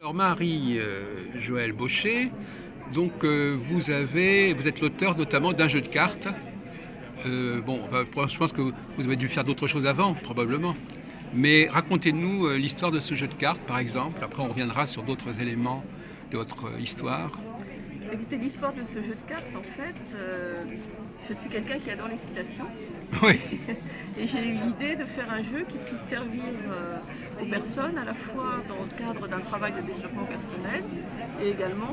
Alors Marie-Joëlle Baucher, donc vous êtes l'auteur notamment d'un jeu de cartes. Je pense que vous avez dû faire d'autres choses avant, probablement. Mais racontez-nous l'histoire de ce jeu de cartes, par exemple. Après, on reviendra sur d'autres éléments de votre histoire. Écoutez, l'histoire de ce jeu de cartes, en fait, je suis quelqu'un qui adore les citations. Oui, Et j'ai eu l'idée de faire un jeu qui puisse servir aux personnes à la fois dans le cadre d'un travail de développement personnel et également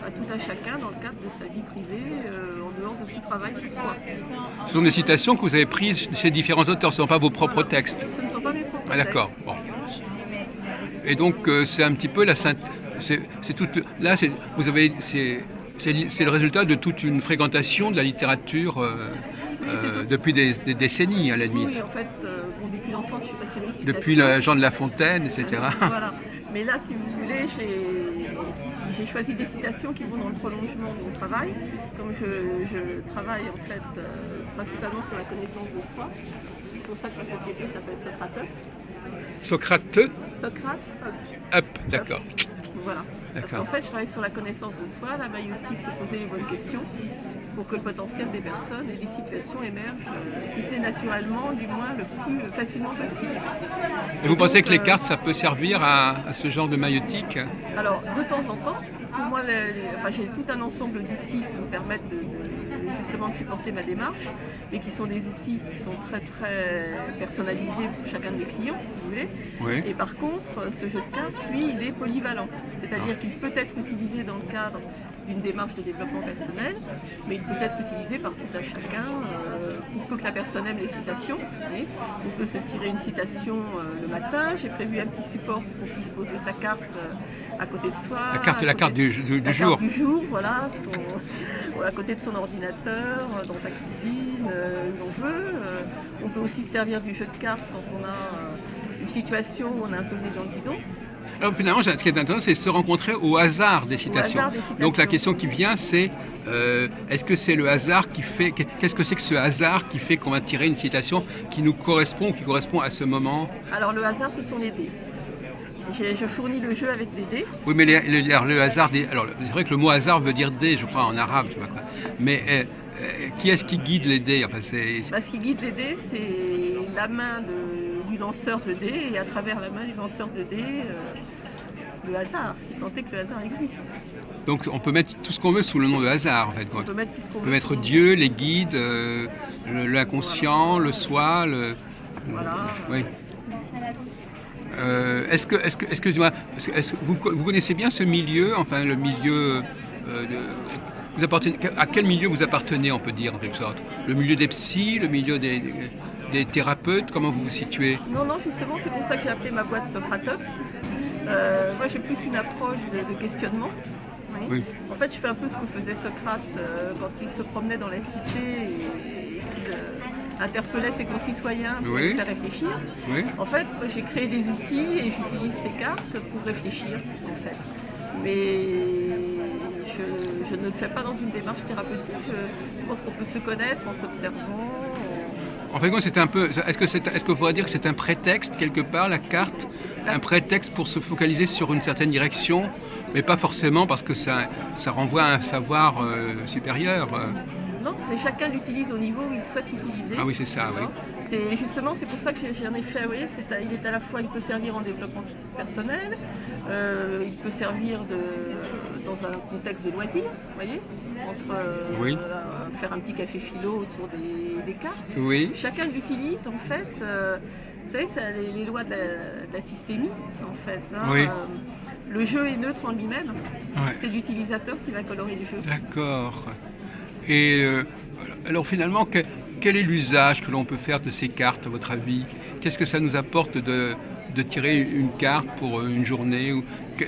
à tout un chacun dans le cadre de sa vie privée en dehors de tout travail sur soi. ce sont des citations que vous avez prises chez différents auteurs, ce ne sont pas vos propres textes. Ce ne sont pas mes propres Ah d'accord. textes. Bon. Et donc c'est un petit peu la c'est toute là vous avez c'est le résultat de toute une fréquentation de la littérature depuis des décennies à la limite. Oui, en fait, depuis l'enfance, je suis passionnée de citations. Depuis Jean de La Fontaine, etc. Voilà. Mais là, si vous voulez, j'ai choisi des citations qui vont dans le prolongement de mon travail. Comme je travaille en fait principalement sur la connaissance de soi. C'est pour ça que la société s'appelle Socrate Up. Socrate Socrate Up. Up, d'accord. Voilà. Parce qu'en fait, je travaille sur la connaissance de soi, la maïotique, se poser les bonnes questions pour que le potentiel des personnes et des situations émergent, si ce n'est naturellement, du moins le plus facilement possible. Et vous pensez que les cartes, ça peut servir à ce genre de maïotique? Alors, de temps en temps, pour moi, j'ai tout un ensemble d'outils qui me permettent justement de supporter ma démarche, mais qui sont des outils qui sont très très personnalisés pour chacun de mes clients, si vous voulez. Oui. Et par contre, ce jeu de cartes, lui, il est polyvalent. C'est-à-dire qu'il peut être utilisé dans le cadre d'une démarche de développement personnel, mais il peut être utilisé par tout un chacun pour que la personne aime les citations. On peut se tirer une citation le matin. J'ai prévu un petit support pour qu'on puisse poser sa carte à côté de soi. La carte du jour. Carte du jour, voilà, à côté de son ordinateur, dans sa cuisine, où on veut. On peut aussi se servir du jeu de cartes quand on a une situation où on a un peu dans le guidon. Alors finalement, ce qui est intéressant, c'est se rencontrer au hasard des citations. Donc la question qui vient, c'est est-ce que c'est le hasard qui fait... Qu'est-ce que c'est que ce hasard qui fait qu'on va tirer une citation qui nous correspond ou qui correspond à ce moment? Alors le hasard, ce sont les dés. Je fournis le jeu avec des dés. Oui, mais le hasard... Alors c'est vrai que le mot hasard veut dire dés, je crois, en arabe. Je sais pas quoi. Mais qui est-ce qui guide les dés? Enfin, ce qui guide les dés, c'est la main du lanceur de dés et à travers la main du lanceur de dés, le hasard, si tant est que le hasard existe. Donc on peut mettre tout ce qu'on veut sous le nom de hasard en fait. On peut mettre tout ce qu'on veut. On peut mettre Dieu, les guides, l'inconscient, le soi, Voilà. Oui. Excusez-moi, vous connaissez bien ce milieu, enfin le milieu à quel milieu vous appartenez, on peut dire en quelque sorte? Le milieu des psys, le milieu des thérapeutes, comment vous vous situez? Non, justement, c'est pour ça que j'ai appelé ma boîte Socrate Up. Moi, j'ai plus une approche de questionnement. Oui. En fait, je fais un peu ce que faisait Socrate quand il se promenait dans la cité et qu'il interpellait ses concitoyens pour les faire réfléchir. Oui. En fait, j'ai créé des outils et j'utilise ces cartes pour réfléchir, en fait. Mais je ne le fais pas dans une démarche thérapeutique. Je pense qu'on peut se connaître en s'observant. En fait, c'est un peu. Est-ce qu'on pourrait dire que c'est un prétexte quelque part, la carte, un prétexte pour se focaliser sur une certaine direction, mais pas forcément parce que ça renvoie à un savoir supérieur. Non, chacun l'utilise au niveau où il souhaite l'utiliser. Ah oui, c'est ça, oui. C'est pour ça que j'en ai fait, vous voyez, il est à la fois, il peut servir en développement personnel, il peut servir dans un contexte de loisir, vous voyez, faire un petit café philo autour des cartes. Oui. Chacun l'utilise, en fait, vous savez, c'est les lois de la systémie, en fait. Oui. Le jeu est neutre en lui-même, Ouais. C'est l'utilisateur qui va colorer le jeu. D'accord. Et alors finalement, quel est l'usage que l'on peut faire de ces cartes, à votre avis? Qu'est-ce que ça nous apporte de tirer une carte pour une journée ou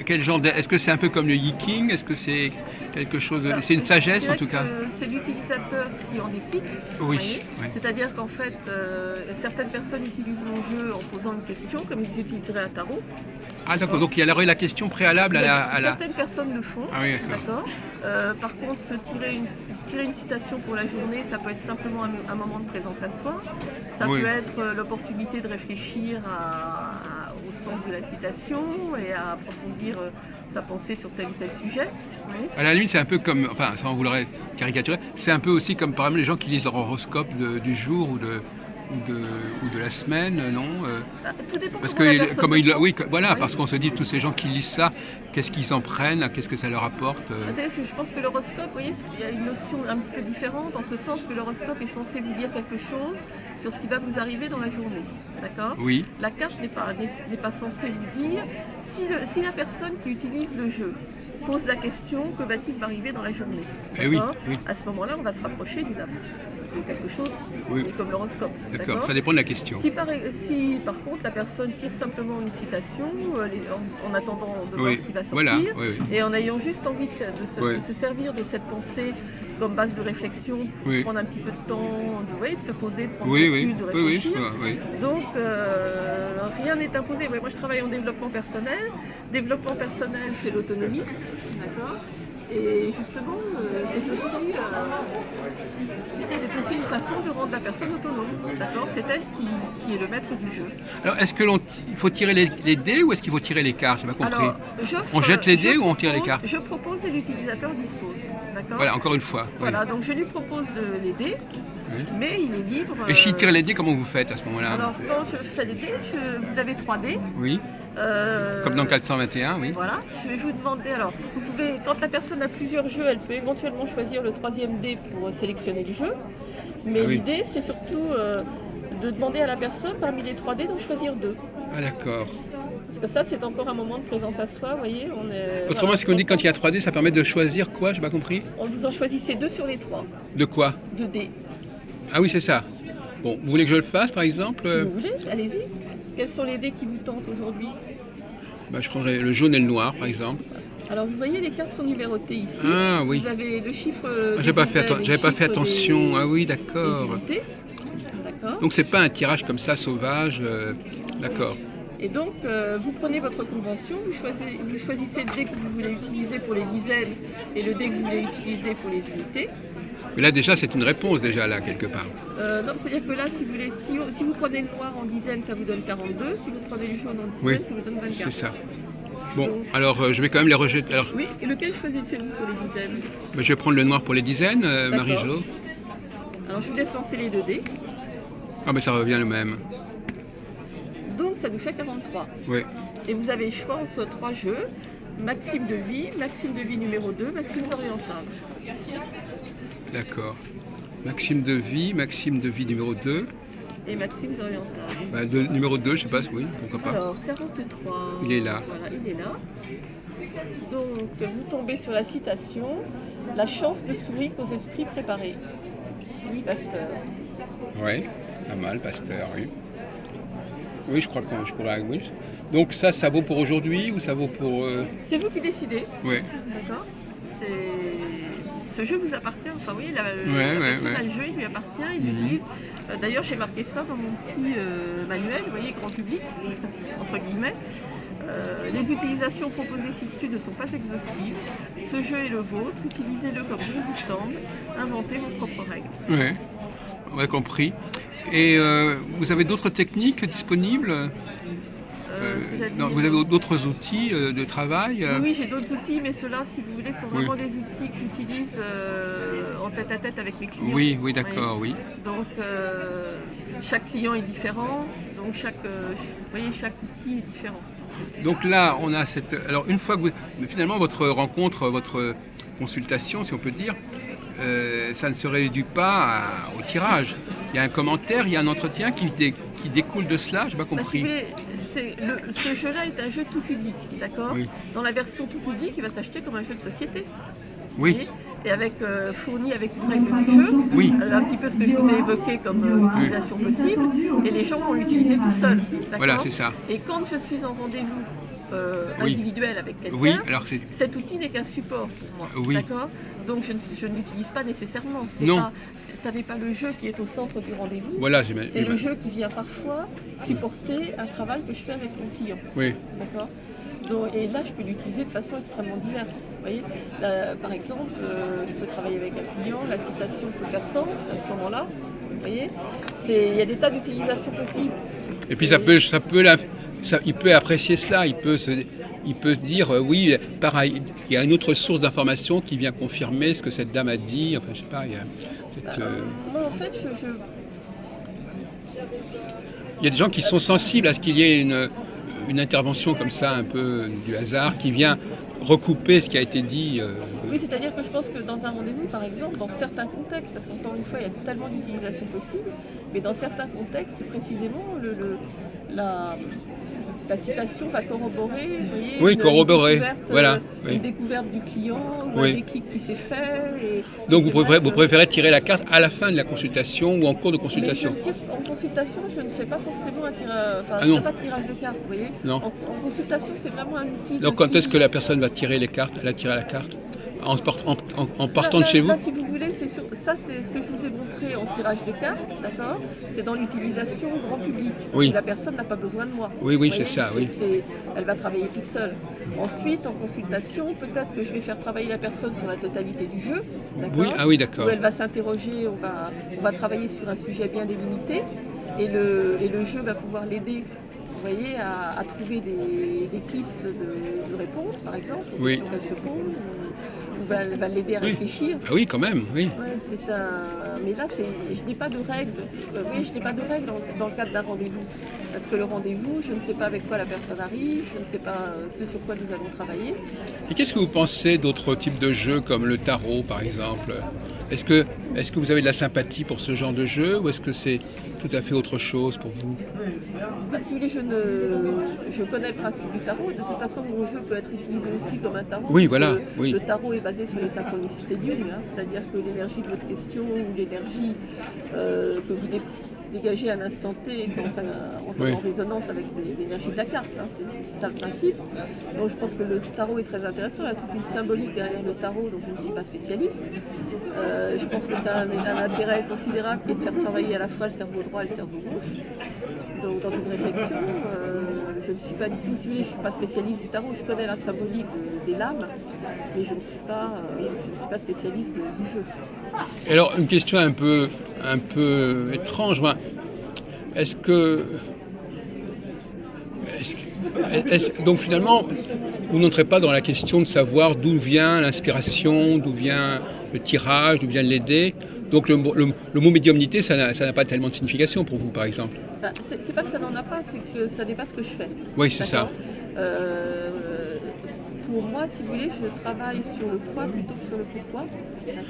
quel genre Est-ce que c'est un peu comme le yiking? Est-ce que c'est quelque chose c'est une sagesse en tout cas? C'est l'utilisateur qui en décide. Oui. C'est-à-dire qu'en fait, certaines personnes utilisent mon jeu en posant une question, comme ils utiliseraient un tarot. Ah d'accord, donc il y a la question préalable à la... Certaines personnes le font, Ah oui, d'accord. Par contre, se tirer une citation pour la journée, ça peut être simplement un moment de présence à soi. Ça peut être l'opportunité de réfléchir aux sens de la citation et à approfondir sa pensée sur tel ou tel sujet. Oui. À la limite, c'est un peu comme, enfin, sans vouloir caricaturer, c'est un peu aussi comme par exemple les gens qui lisent leur horoscope du jour ou de la semaine, non Tout dépend Parce comment la que, personne comme le il, prend. oui, voilà, Oui. parce qu'on se dit tous ces gens qui lisent ça, qu'est-ce qu'ils en prennent, qu'est-ce que ça leur apporte C'est-à-dire que je pense que l'horoscope, vous voyez, il y a une notion un petit peu différente, en ce sens que l'horoscope est censé vous dire quelque chose sur ce qui va vous arriver dans la journée. D'accord? Oui, La carte n'est pas censée vous dire si la personne qui utilise le jeu pose la question que va-t-il m'arriver dans la journée. eh oui, D'accord? oui, À ce moment-là, on va se rapprocher de quelque chose qui Oui. est comme l'horoscope. d'accord, ça dépend de la question. Si par contre la personne tire simplement une citation en attendant de voir Oui, ce qui va sortir, voilà, oui, oui. et en ayant juste envie Oui. de se servir de cette pensée comme base de réflexion, pour Oui. prendre un petit peu de temps, de se poser, de prendre Oui, du oui, recul, de oui, oui, réfléchir. je vois, oui. Donc rien n'est imposé. Ouais, moi je travaille en développement personnel. Développement personnel, c'est l'autonomie. D'accord. Et justement, c'est aussi une façon de rendre la personne autonome. D'accord. C'est elle qui est le maître du jeu. Alors, est-ce que il faut tirer les dés ou est-ce qu'il faut tirer les cartes? Je n'ai pas compris. Alors, On jette les dés ou on tire les cartes? Je propose et l'utilisateur dispose. D'accord. Voilà, encore une fois. Oui. Voilà, donc je lui propose les dés, Oui. mais il est libre. Et s'il tire les dés, comment vous faites à ce moment-là? Alors, quand je fais les dés, vous avez 3 dés. Oui, comme dans 421, oui. Voilà, je vais vous demander, alors, vous pouvez, quand la personne a plusieurs jeux, elle peut éventuellement choisir le 3e dé pour sélectionner le jeu. Mais Ah oui. l'idée, c'est surtout de demander à la personne, parmi les 3 dés, d'en choisir 2. Ah d'accord. Parce que ça, c'est encore un moment de présence à soi, vous voyez. Autrement, voilà. ce qu'on dit quand il y a 3D, ça permet de choisir quoi? Je n'ai pas compris. Vous en choisissez 2 sur les 3, De quoi? 2 dés. Ah oui, c'est ça. Bon, vous voulez que je le fasse, par exemple? Si vous voulez, allez-y. Quels sont les dés qui vous tentent aujourd'hui? Je prendrais le jaune et le noir, par exemple. Alors, vous voyez, les cartes sont numérotées ici. Ah oui. Vous avez le chiffre. J'avais pas fait attention. Ah oui, Des d'accord. unités. D'accord. Donc c'est pas un tirage comme ça sauvage. D'accord. Et donc, vous prenez votre convention, vous choisissez le dé que vous voulez utiliser pour les dizaines et le dé que vous voulez utiliser pour les unités. Mais là déjà, c'est une réponse déjà là quelque part. Non, c'est-à-dire que là, si vous prenez le noir en dizaines, ça vous donne 42. Si vous prenez le jaune en dizaines, Oui, ça vous donne 24. c'est ça. Bon, Donc- alors je vais quand même les rejeter. Alors, Oui, et lequel choisissez-vous pour les dizaines? je vais prendre le noir pour les dizaines, D'accord. Marie-Jo. Alors, je vous laisse lancer les 2 dés. Ah mais ça revient le même. Donc, ça nous fait 43. Oui. Et vous avez le choix entre 3 jeux. Maxime de vie numéro 2, Maximes orientales. D'accord. Maxime de vie numéro 2. Et Maximes orientales. Numéro 2, je sais pas, oui, pourquoi pas. Alors, 43. Il est là. Voilà, il est là. Donc, vous tombez sur la citation « La chance ne sourit qu'aux esprits préparés ». Louis Pasteur. Oui, pas mal, Pasteur, oui. Oui, je crois que je pourrais. Oui. Donc ça vaut pour aujourd'hui ou ça vaut pour... C'est vous qui décidez, Oui. d'accord? Ce jeu vous appartient, enfin vous voyez, la personne a le jeu, il lui appartient, il l'utilise. D'ailleurs, j'ai marqué ça dans mon petit manuel, vous voyez, grand public, entre guillemets. Les utilisations proposées ci-dessus ne sont pas exhaustives. Ce jeu est le vôtre, utilisez-le comme bon vous semble, inventez vos propres règles. Oui, on a compris. Et vous avez d'autres techniques disponibles? Non, vous avez d'autres outils de travail? Oui, j'ai d'autres outils, mais ceux-là, si vous voulez, sont vraiment des outils que j'utilise en tête-à-tête avec mes clients. Oui, oui, d'accord, oui. Donc, chaque client est différent, donc chaque outil est différent. Donc là, on a cette... Alors, une fois que finalement, votre rencontre, votre consultation, si on peut dire, ça ne se réduit pas au tirage. Il y a un commentaire, il y a un entretien qui découle de cela, je n'ai pas compris. Si vous voulez, ce jeu-là est un jeu tout public, d'accord? Oui. Dans la version tout public, il va s'acheter comme un jeu de société. Oui. Et fourni avec une règle du jeu, Oui. Un petit peu ce que je vous ai évoqué comme utilisation possible, et les gens vont l'utiliser tout seuls. Voilà, c'est ça. Et quand je suis en rendez-vous individuel avec quelqu'un, Oui, alors cet outil n'est qu'un support pour moi. Oui. D'accord? Donc je ne l'utilise pas nécessairement. Ça n'est pas le jeu qui est au centre du rendez-vous. Voilà, c'est le jeu qui vient parfois supporter un travail que je fais avec mon client. Oui. D'accord? Donc, et là, je peux l'utiliser de façon extrêmement diverse. Vous voyez, là, par exemple, je peux travailler avec un client, la citation peut faire sens à ce moment-là. Vous voyez, il y a des tas d'utilisations possibles. Et puis ça peut il peut apprécier cela, il peut se dire oui, pareil, il y a une autre source d'information qui vient confirmer ce que cette dame a dit. Enfin, je sais pas, Moi, en fait, il y a des gens qui sont sensibles à ce qu'il y ait une intervention comme ça, un peu du hasard, qui vient recouper ce qui a été dit. Oui, c'est-à-dire que je pense que dans un rendez-vous, par exemple, dans certains contextes, parce qu'encore une fois, il y a tellement d'utilisations possibles, mais dans certains contextes, précisément, la citation va corroborer, vous voyez, Oui, corroborer, voilà. Une découverte du client, ou Oui. un déclic qui s'est fait. Donc vous préférez tirer la carte à la fin de la consultation ou en cours de consultation? Mais en consultation, je ne fais pas forcément je non. fais pas de tirage de cartes, vous voyez. Non. En consultation, c'est vraiment un outil. Donc quand est-ce que la personne va tirer les cartes? Elle a tiré la carte en partant de chez vous? Là, si vous voulez, c'est ce que je vous ai montré en tirage de cartes, d'accord? C'est dans l'utilisation grand public. Oui. La personne n'a pas besoin de moi. Oui, Vous c'est ça, oui. Elle va travailler toute seule. Ensuite, en consultation, peut-être que je vais faire travailler la personne sur la totalité du jeu, d'accord? Oui, ah oui, d'accord. Où elle va s'interroger, on va travailler sur un sujet bien délimité, et le jeu va pouvoir l'aider, vous voyez, à trouver des pistes de réponses, par exemple, aux Oui. questions qu'elle se pose, ou va l'aider à réfléchir. Ah oui, quand même, oui. Ouais, mais là, je n'ai pas de règles. Oui, je n'ai pas de règles dans le cadre d'un rendez-vous. Parce que le rendez-vous, je ne sais pas avec quoi la personne arrive, je ne sais pas ce sur quoi nous allons travailler. Et qu'est-ce que vous pensez d'autres types de jeux comme le tarot, par exemple? Est-ce que vous avez de la sympathie pour ce genre de jeu ou est-ce que c'est tout à fait autre chose pour vous? Si vous voulez, je connais le principe du tarot. De toute façon, mon jeu peut être utilisé aussi comme un tarot. Oui, voilà. Oui. Le tarot est basé sur les synchronicités de Jung, c'est-à-dire que l'énergie de votre question ou l'énergie que vous dégagez à un instant T quand ça entre en résonance avec l'énergie de la carte. C'est ça le principe. Donc je pense que le tarot est très intéressant. Il y a toute une symbolique derrière le tarot dont je ne suis pas spécialiste. Je pense que ça a un intérêt considérable qui est de faire travailler à la fois le cerveau droit et le cerveau gauche. Donc dans une réflexion, je ne suis pas du tout, si vous voulez, je ne suis pas spécialiste du tarot, je connais la symbolique des lames, mais je ne suis pas spécialiste du jeu. Alors une question un peu étrange, donc finalement, vous n'entrez pas dans la question de savoir d'où vient l'inspiration, d'où vient le tirage, d'où vient l'aider. Donc le mot médiumnité, ça n'a pas tellement de signification pour vous, par exemple. C'est pas que ça n'en a pas, c'est que ça n'est pas ce que je fais. Oui, c'est ça. Pour moi, si vous voulez, je travaille sur le quoi plutôt que sur le pourquoi.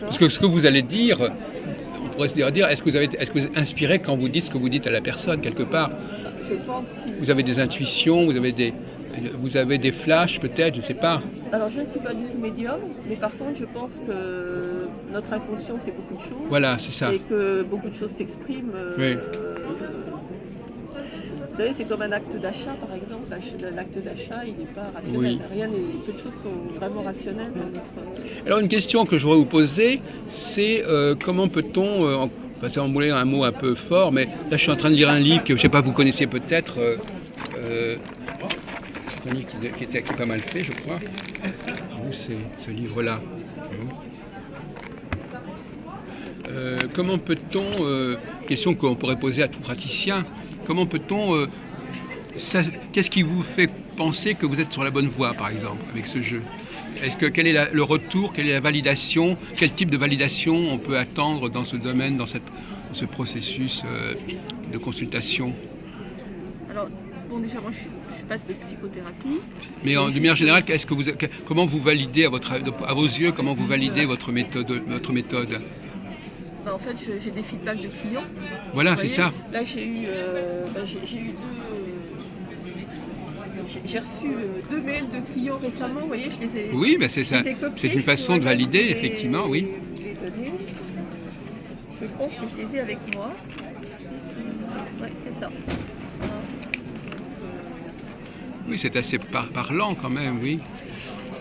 Parce que ce que vous allez dire, on pourrait se dire, est-ce que vous êtes inspiré quand vous dites ce que vous dites à la personne, quelque part? Je pense. Vous avez des intuitions, vous avez des flashs peut-être, je ne sais pas. Alors je ne suis pas du tout médium, mais par contre je pense que notre inconscient c'est beaucoup de choses. Voilà, c'est ça. Et que beaucoup de choses s'expriment. Oui. Vous savez, c'est comme un acte d'achat par exemple. L'acte d'achat, il n'est pas rationnel. Oui. Peu de choses sont vraiment rationnelles dans notre... Alors une question que je voudrais vous poser, c'est comment peut-on... c'est un mot un peu fort, mais là je suis en train de lire un livre que je ne sais pas, vous connaissez peut-être, c'est un livre qui est pas mal fait, je crois. C'est ce livre-là. Comment peut-on, question qu'on pourrait poser à tout praticien, comment peut-on, qu'est-ce qui vous fait penser que vous êtes sur la bonne voie, par exemple, avec ce jeu? Quel est le retour, quelle est la validation, quel type de validation on peut attendre dans ce domaine, dans ce processus de consultation? Alors, bon, déjà, moi, je ne suis pas de psychothérapie. Mais de manière générale, comment vous validez, à vos yeux, comment vous validez votre méthode? En fait, j'ai des feedbacks de clients. Voilà, c'est ça. Là, j'ai reçu 2 mails de clients récemment, vous voyez, je les ai. Oui, mais c'est ça. C'est une façon de valider, effectivement, oui. Je pense que je les ai avec moi. Oui, c'est ça. Oui, c'est assez parlant quand même, oui.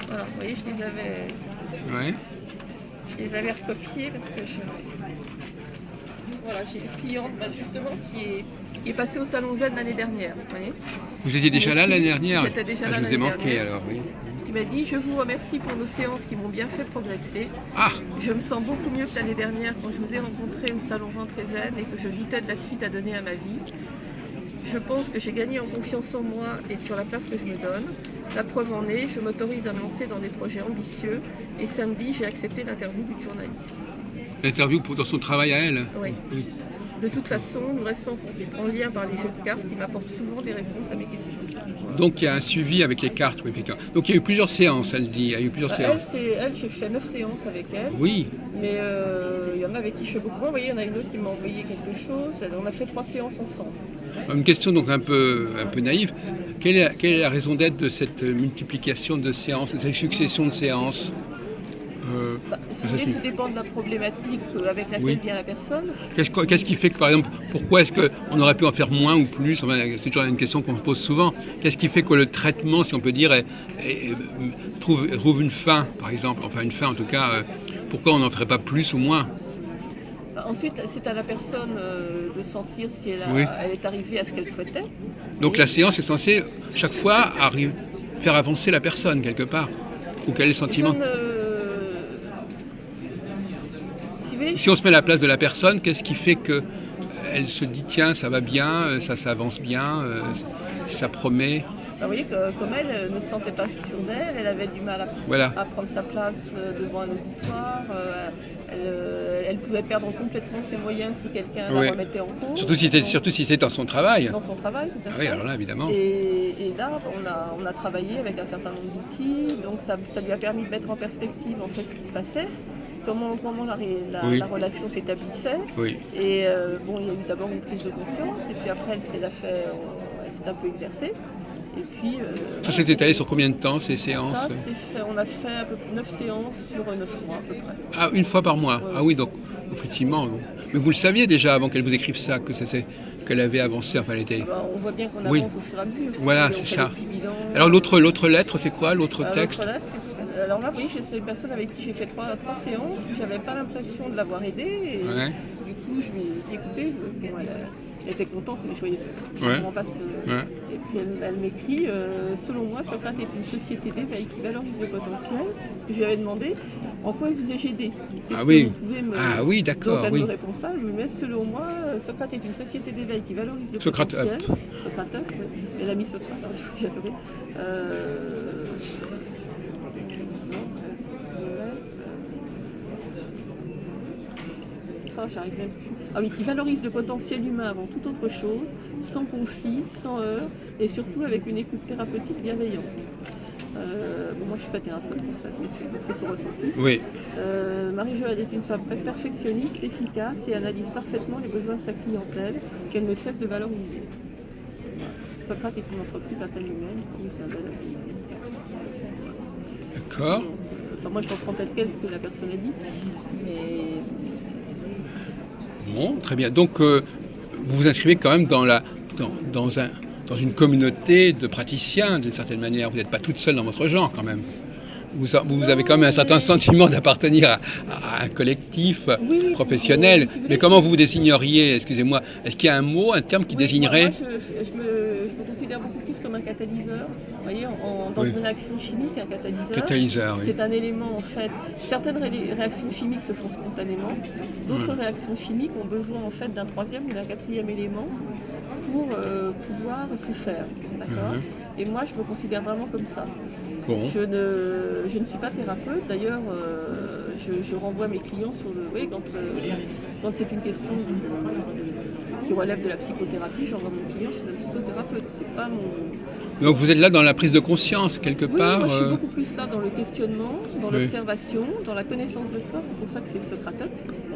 Voilà, vous voyez, je les avais. Ouais. Je les avais recopiés parce que voilà, j'ai une cliente justement qui est passée au Salon Zen l'année dernière. Vous étiez déjà là l'année dernière? J'étais déjà là je vous ai manqué alors, oui. Il m'a dit, je vous remercie pour nos séances qui m'ont bien fait progresser. Je me sens beaucoup mieux que l'année dernière quand je vous ai rencontré au Salon Rentrée Zen et que je doutais de la suite à donner à ma vie. Je pense que j'ai gagné en confiance en moi et sur la place que je me donne. La preuve en est, je m'autorise à me lancer dans des projets ambitieux et samedi, j'ai accepté l'interview d'une journaliste. L'interview dans son travail à elle. Oui. Oui. De toute façon, nous restons en lien par les jeux de cartes qui m'apportent souvent des réponses à mes questions. Donc il y a un suivi avec les cartes, oui, effectivement. Donc il y a eu plusieurs séances, elle dit. Il y a eu plusieurs séances. Elle, j'ai fait 9 séances avec elle. Oui. Mais il y en a avec qui je fais beaucoup. Vous voyez, il y en a une autre qui m'a envoyé quelque chose. On a fait 3 séances ensemble. Une question donc un peu naïve. Quelle est la raison d'être de cette multiplication de séances, de cette succession de séances Si vous voulez, tout dépend de la problématique avec laquelle vient la personne. Qu'est-ce qui fait que, par exemple, pourquoi est-ce qu'on aurait pu en faire moins ou plus? Enfin, c'est toujours une question qu'on se pose souvent. Qu'est-ce qui fait que le traitement, si on peut dire, trouve une fin, par exemple? Enfin, une fin en tout cas. Pourquoi on n'en ferait pas plus ou moins? Ensuite, c'est à la personne de sentir si elle est arrivée à ce qu'elle souhaitait. Donc la séance est censée, chaque fois, faire avancer la personne quelque part. Ou quel est le sentiment? Si on se met à la place de la personne, qu'est-ce qui fait qu'elle se dit tiens, ça va bien, ça avance bien, ça promet? Vous voyez que comme elle ne se sentait pas sûre d'elle, elle avait du mal à prendre sa place devant un auditoire, elle pouvait perdre complètement ses moyens si quelqu'un la remettait en cause. Surtout si c'était dans son travail. Dans son travail, tout à fait. Oui, alors là, évidemment. Et là, on a travaillé avec un certain nombre d'outils, donc ça lui a permis de mettre en perspective en fait ce qui se passait. Comment la relation s'établissait. Oui. Et bon, il y a eu d'abord une prise de conscience, et puis après, elle s'est un peu exercée. Et puis, ça s'est étalé sur combien de temps ces séances? On a fait à peu près 9 séances sur 9 mois à peu près. Ah, une fois par mois? Ah oui, donc effectivement. Mais vous le saviez déjà avant qu'elle vous écrive ça, qu'elle avait avancé, enfin elle était... on voit bien qu'on avance au fur et à mesure. Voilà, c'est ça. Alors l'autre lettre, c'est quoi? L'autre texte? Alors là, oui, c'est une personne avec qui j'ai fait 3 séances où j'avais pas l'impression de l'avoir aidée. Et du coup, je lui ai écouté. Bon, elle était contente, mais je voyais vraiment pas ce que... Et puis elle m'écrit selon moi, Socrate est une société d'éveil qui valorise le potentiel. Parce que je lui avais demandé en quoi vous ai-je aidé. Ah oui, d'accord. Donc elle me répond ça, elle me met selon moi, Socrate est une société d'éveil qui valorise le potentiel. Socrate Up. Elle a mis Socrate, il faut que j'appelle. J'arrive même plus. Ah oui, qui valorise le potentiel humain avant toute autre chose, sans conflit, sans heurts, et surtout avec une écoute thérapeutique bienveillante. Moi je ne suis pas thérapeute en fait, mais c'est son ressenti. Oui. Marie-Joëlle est une femme perfectionniste, efficace et analyse parfaitement les besoins de sa clientèle, qu'elle ne cesse de valoriser. Socrate est une entreprise à taille humaine, comme Isabelle. D'accord. Enfin, moi je reprends tel quel ce que la personne a dit, mais... Bon, très bien. Donc, vous vous inscrivez quand même dans une communauté de praticiens, d'une certaine manière. Vous n'êtes pas toute seule dans votre genre, quand même. Vous avez quand même un certain sentiment d'appartenir à un collectif professionnel. Mais comment vous vous désigneriez? Excusez-moi. Est-ce qu'il y a un mot, un terme qui désignerait? Moi, je me considère beaucoup plus comme un catalyseur. Vous voyez, dans une réaction chimique, un catalyseur, c'est un élément en fait. Certaines réactions chimiques se font spontanément. D'autres réactions chimiques ont besoin en fait d'un troisième ou d'un quatrième élément pour pouvoir se faire. D'accord. Et moi, je me considère vraiment comme ça. Bon. Je ne suis pas thérapeute. D'ailleurs, je renvoie mes clients sur le... Oui, quand c'est une question qui relève de la psychothérapie, j'envoie mon client chez un psychothérapeute. C'est pas mon... Donc vous êtes là dans la prise de conscience, quelque part. Moi, je suis beaucoup plus là dans le questionnement, dans l'observation, dans la connaissance de soi. C'est pour ça que c'est Socrate.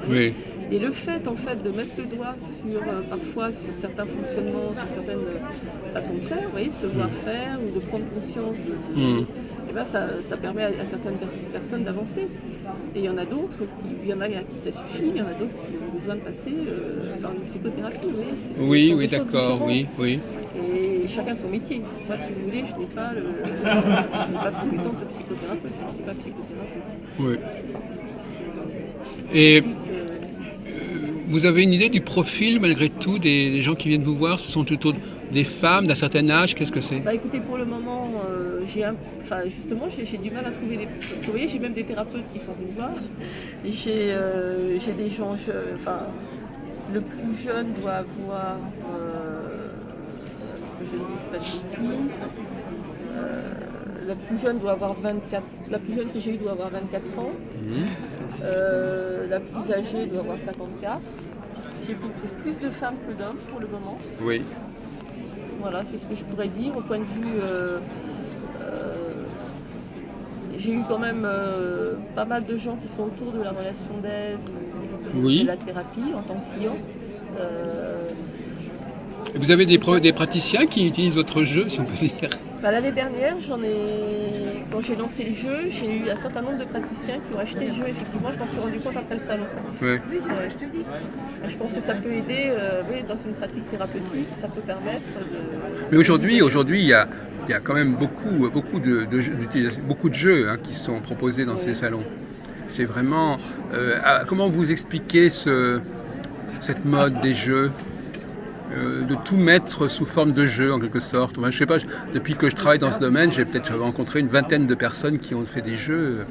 Oui. Et le fait, en fait, de mettre le doigt sur, parfois, sur certains fonctionnements, sur certaines façons de faire, vous voyez, de se voir faire ou de prendre conscience et ben ça permet à certaines personnes d'avancer. Et il y en a d'autres, il y en a à qui ça suffit, il y en a d'autres qui ont besoin de passer par une psychothérapie. Oui, d'accord, oui. Et chacun son métier. Moi, si vous voulez, je n'ai pas de compétence de psychothérapeute, je ne suis pas psychothérapeute. Oui. Et vous avez une idée du profil, malgré tout, des gens qui viennent vous voir? Ce sont plutôt des femmes d'un certain âge? Qu'est-ce que c'est? Écoutez, pour le moment, justement, j'ai du mal à trouver des... Parce que vous voyez, j'ai même des thérapeutes qui sont venus voir. J'ai des gens... le plus jeune doit avoir je ne dise pas de bêtises. La plus jeune doit avoir 24, la plus jeune que j'ai eue doit avoir 24 ans. La plus âgée doit avoir 54. J'ai plus de femmes que d'hommes pour le moment. Oui. Voilà, c'est ce que je pourrais dire. Au point de vue, j'ai eu quand même pas mal de gens qui sont autour de la relation d'aide, Oui. de la thérapie en tant que client. Vous avez des praticiens qui utilisent votre jeu, si on peut dire? L'année dernière, quand j'ai lancé le jeu, j'ai eu un certain nombre de praticiens qui ont acheté le jeu. Effectivement, je m'en suis rendu compte après le salon. Ouais. Oui, c'est ce que je te dis. Je pense que ça peut aider dans une pratique thérapeutique, ça peut permettre de... Mais aujourd'hui, il y a quand même beaucoup de jeux qui sont proposés dans ces salons. C'est vraiment... comment vous expliquez cette mode des jeux, de tout mettre sous forme de jeu en quelque sorte? Enfin, je sais pas, depuis que je travaille dans ce domaine, j'ai peut-être rencontré une vingtaine de personnes qui ont fait des jeux.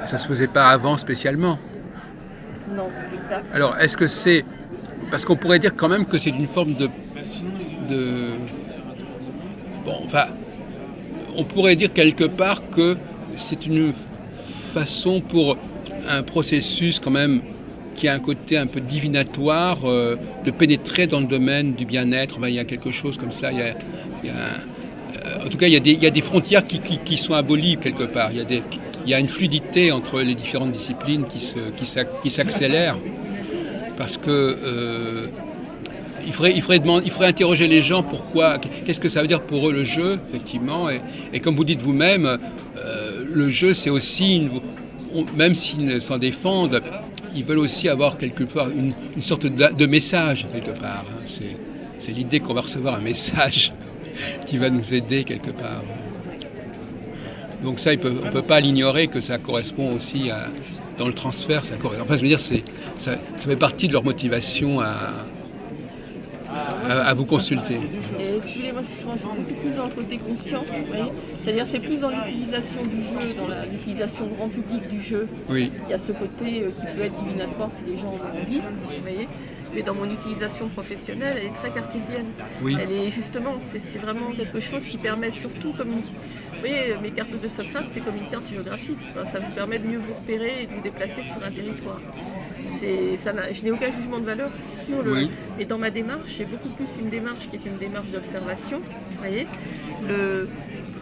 Ça se faisait pas avant spécialement. Non, exact. Alors, est-ce que c'est... Parce qu'on pourrait dire quand même que c'est une forme de... Bon, enfin, on pourrait dire quelque part que c'est une façon pour un processus quand même qui a un côté un peu divinatoire de pénétrer dans le domaine du bien-être. Enfin, il y a quelque chose comme ça. En tout cas, il y a des frontières qui sont abolies quelque part. Il y a une fluidité entre les différentes disciplines qui s'accélère. Parce que il faudrait interroger les gens qu'est-ce que ça veut dire pour eux le jeu, effectivement. Et comme vous dites vous-même, le jeu, c'est aussi, même s'ils s'en défendent, ils veulent aussi avoir quelque part une sorte de message, quelque part. C'est l'idée qu'on va recevoir un message qui va nous aider, quelque part. Donc ça, on ne peut pas l'ignorer que ça correspond aussi dans le transfert. Enfin, je veux dire, ça fait partie de leur motivation à vous consulter. Et moi je suis beaucoup plus dans le côté conscient, vous voyez. C'est-à-dire c'est plus dans l'utilisation du jeu, dans l'utilisation grand public du jeu. Oui. Il y a ce côté qui peut être divinatoire si les gens en ont envie, vous voyez. Mais dans mon utilisation professionnelle, elle est très cartésienne. Oui. Elle est justement, c'est vraiment quelque chose qui permet surtout comme vous voyez, mes cartes de Socrate, c'est comme une carte géographique. Enfin, ça vous permet de mieux vous repérer et de vous déplacer sur un territoire. Je n'ai aucun jugement de valeur sur le... Oui. Mais dans ma démarche, j'ai beaucoup plus une démarche qui est une démarche d'observation. Vous voyez,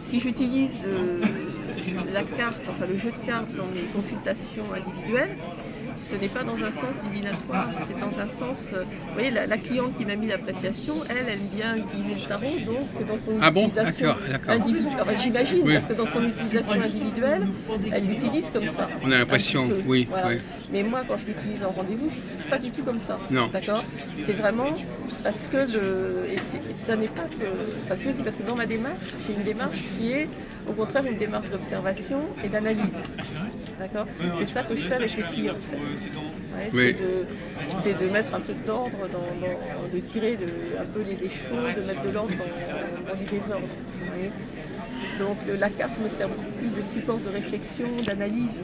si j'utilise la carte, enfin le jeu de cartes dans mes consultations individuelles, ce n'est pas dans un sens divinatoire, c'est dans un sens... vous voyez, la cliente qui m'a mis l'appréciation, elle vient utiliser le tarot, donc c'est dans son utilisation individuelle. Enfin, j'imagine, oui. Parce que dans son utilisation individuelle, elle l'utilise comme ça. On a l'impression, oui, voilà. Oui. Mais moi, quand je l'utilise en rendez-vous, je ne l'utilise pas du tout comme ça. Non. D'accord ? C'est vraiment parce que ça n'est pas que... Enfin, c'est parce que dans ma démarche, j'ai une démarche qui est, au contraire, une démarche d'observation et d'analyse. D'accord ? C'est ça que je fais avec les clients, en fait. Ouais, oui. C'est de mettre un peu d'ordre, de tirer un peu les échevaux, de mettre de l'ordre dans du désordre. Ouais. Donc la carte me sert beaucoup plus de support de réflexion, d'analyse.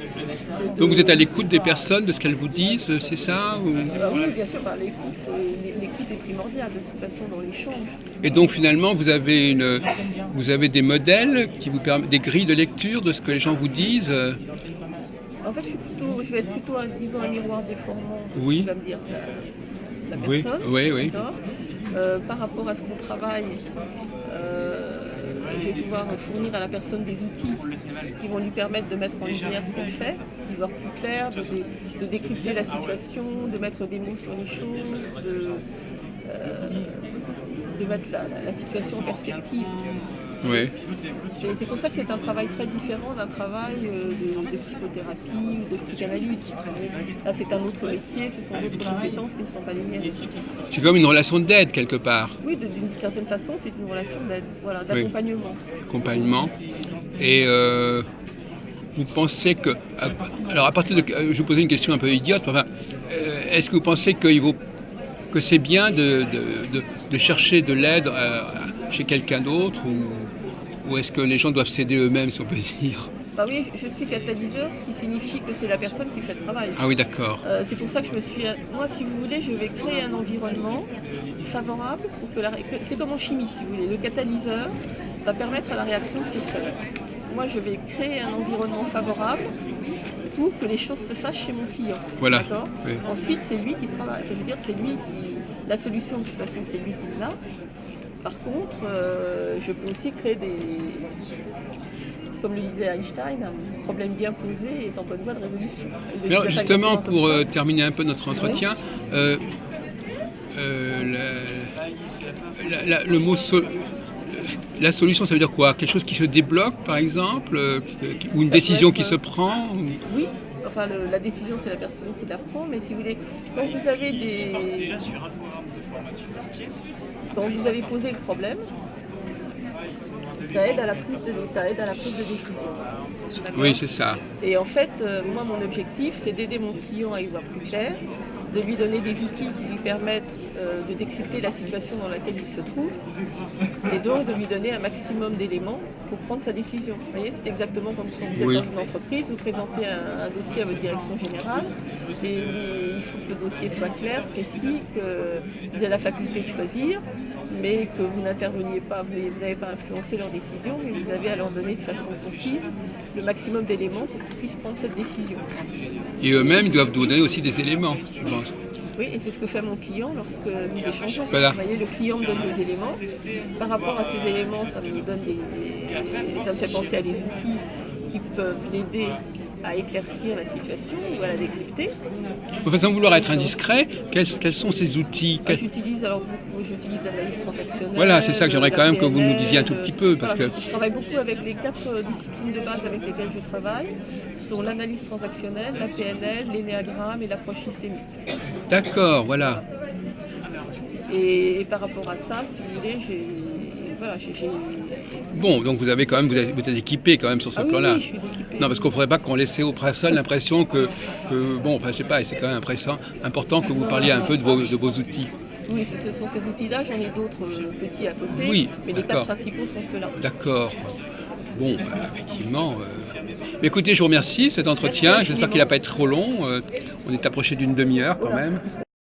Donc vous êtes à l'écoute des personnes, de ce qu'elles vous disent, c'est ça ou... Oui, bien sûr, l'écoute est primordiale de toute façon dans l'échange. Et donc finalement, vous avez des modèles qui vous permettent, des grilles de lecture de ce que les gens vous disent. En fait, je vais être plutôt, disons, un miroir déformant de oui. ce que va me dire la personne. Oui. Par rapport à ce qu'on travaille, je vais pouvoir fournir à la personne des outils qui vont lui permettre de mettre en lumière ce qu'elle fait, d'y voir plus clair, de décrypter la situation, de mettre des mots sur les choses, de mettre la situation en perspective. Oui. C'est pour ça que c'est un travail très différent d'un travail de psychothérapie, de psychanalyse. Là, c'est un autre métier, ce sont d'autres compétences qui ne sont pas les miennes. C'est comme une relation d'aide, quelque part. Oui, d'une certaine façon, c'est une relation d'aide, voilà, d'accompagnement. Oui. Accompagnement. Et vous pensez que... Alors, à partir de... Je vais vous poser une question un peu idiote. Enfin, est-ce que vous pensez que c'est bien de chercher de l'aide chez quelqu'un d'autre ou est-ce que les gens doivent s'aider eux-mêmes, si on peut dire? Bah oui, je suis catalyseur, ce qui signifie que c'est la personne qui fait le travail. Ah oui, d'accord. C'est pour ça que je me suis... Moi, si vous voulez, je vais créer un environnement favorable pour que c'est comme en chimie, si vous voulez. Le catalyseur va permettre à la réaction de se faire. Moi, je vais créer un environnement favorable pour que les choses se fassent chez mon client. Voilà. D'accord. Oui. Ensuite, c'est lui qui travaille. Enfin, je veux dire, c'est lui qui... La solution, de toute façon, c'est lui qui l'a. Par contre, je peux aussi créer des... Comme le disait Einstein, un problème bien posé est en bonne voie de résolution. Alors justement, pour terminer un peu notre entretien, le mot la solution, ça veut dire quoi? Quelque chose qui se débloque, par exemple, ou une décision qui se prend Oui, enfin la décision, c'est la personne qui la prend, mais si vous voulez, quand vous avez posé le problème, ça aide à la prise de décision. Oui, c'est ça. Et en fait, moi, mon objectif, c'est d'aider mon client à y voir plus clair, de lui donner des outils qui lui permettent de décrypter la situation dans laquelle il se trouve, et donc de lui donner un maximum d'éléments pour prendre sa décision. Vous voyez, c'est exactement comme quand vous êtes dans une entreprise, vous présentez un dossier à votre direction générale, et il faut que le dossier soit clair, précis, que vous avez la faculté de choisir, mais que vous n'interveniez pas, vous n'avez pas influencé leur décision, mais vous avez à leur donner de façon concise le maximum d'éléments pour qu'ils puissent prendre cette décision. Et eux-mêmes doivent donner aussi des éléments, je pense. Oui, et c'est ce que fait mon client lorsque nous échangeons. Voilà. Vous voyez, le client me donne des éléments. Par rapport à ces éléments, ça me fait penser à des outils qui peuvent l'aider à éclaircir la situation ou à la décrypter. Sans vouloir être indiscret, quels sont ces outils? J'utilise l'analyse transactionnelle. Voilà, c'est ça que j'aimerais quand même que vous nous disiez un tout petit peu. Parce que je travaille beaucoup avec les 4 disciplines de base avec lesquelles je travaille, sur l'analyse transactionnelle, la PNL, l'énéagramme et l'approche systémique. D'accord, voilà. Et par rapport à ça, si vous voulez, Bon, donc vous êtes équipé quand même sur ce plan-là. Oui, je suis équipée. Non, parce qu'on ne faudrait pas qu'on laissait aux personnes l'impression que bon, enfin, je sais pas, c'est quand même important que vous parliez un peu de vos outils. Oui, ce sont ces outils-là, j'en ai d'autres petits à côté, oui, mais les 4 principaux sont ceux-là. D'accord. Bon, effectivement. Mais écoutez, je vous remercie cet entretien. J'espère qu'il ne va pas être trop long. On est approché d'une demi-heure quand même.